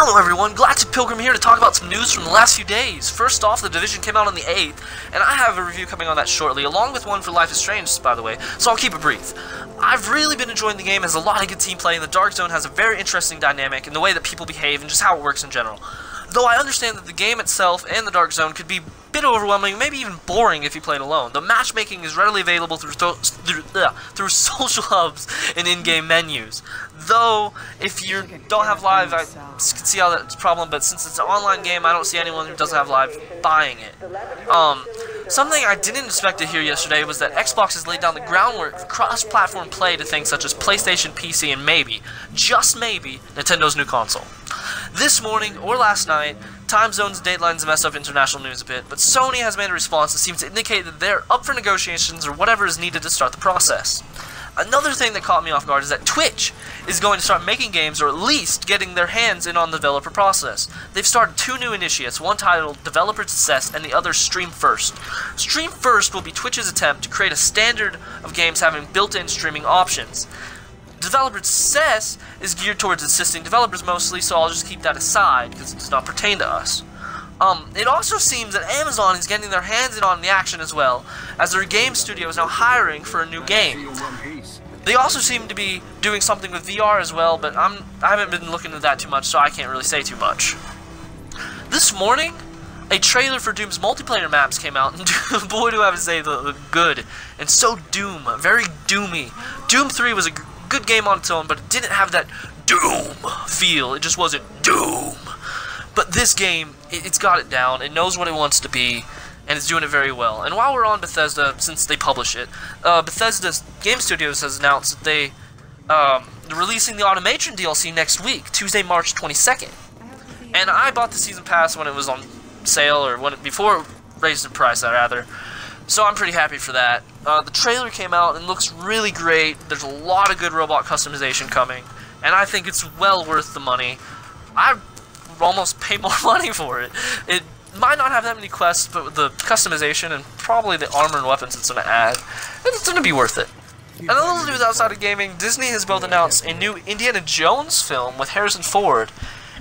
Hello everyone, GalacticPilgrim here to talk about some news from the last few days. First off, The Division came out on the 8th, and I have a review coming on that shortly, along with one for Life is Strange, by the way, so I'll keep it brief. I've really been enjoying the game. It has a lot of good team play, and the Dark Zone has a very interesting dynamic in the way that people behave and just how it works in general. Though I understand that the game itself and the Dark Zone could be a bit overwhelming, maybe even boring if you played alone. The matchmaking is readily available through social hubs and in-game menus. Though, if you don't have live, I can see how that's a problem, but since it's an online game, I don't see anyone who doesn't have live buying it. Something I didn't expect to hear yesterday was that Xbox has laid down the groundwork for cross-platform play to things such as PlayStation, PC, and maybe, just maybe, Nintendo's new console. This morning, or last night, time zones and datelines messed up international news a bit, but Sony has made a response that seems to indicate that they're up for negotiations or whatever is needed to start the process. Another thing that caught me off guard is that Twitch is going to start making games, or at least getting their hands in on the developer process. They've started two new initiatives, one titled Developer Success and the other Stream First. Stream First will be Twitch's attempt to create a standard of games having built-in streaming options. Developer Success is geared towards assisting developers mostly, so I'll just keep that aside because it does not pertain to us. It also seems that Amazon is getting their hands in on the action as well, as their game studio is now hiring for a new game. They also seem to be doing something with VR as well, but I haven't been looking at that too much, so I can't really say too much. This morning, a trailer for Doom's multiplayer maps came out, and boy do I have to say, they look good, and so Doom, very doomy. Doom 3 was a good game on its own, but it didn't have that Doom feel, it just wasn't Doom. But this game, it's got it down, it knows what it wants to be, and it's doing it very well. And while we're on Bethesda, since they publish it, Bethesda Game Studios has announced that they're releasing the Automation DLC next week, Tuesday, March 22nd. And I bought the Season Pass when it was on sale, or before it raised in price, rather. So I'm pretty happy for that. The trailer came out and looks really great. There's a lot of good robot customization coming, and I think it's well worth the money. I almost pay more money for it. It might not have that many quests, but with the customization and probably the armor and weapons it's going to add, it's going to be worth it. And a little news outside of gaming, Disney has both announced a new Indiana Jones film with Harrison Ford,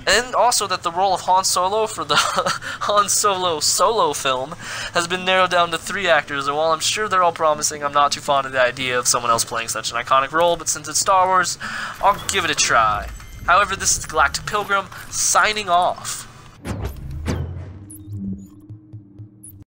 and also that the role of Han Solo for the Han Solo film has been narrowed down to 3 actors, and while I'm sure they're all promising, I'm not too fond of the idea of someone else playing such an iconic role, but since it's Star Wars, I'll give it a try. However, this is GalacticPilgrim, signing off.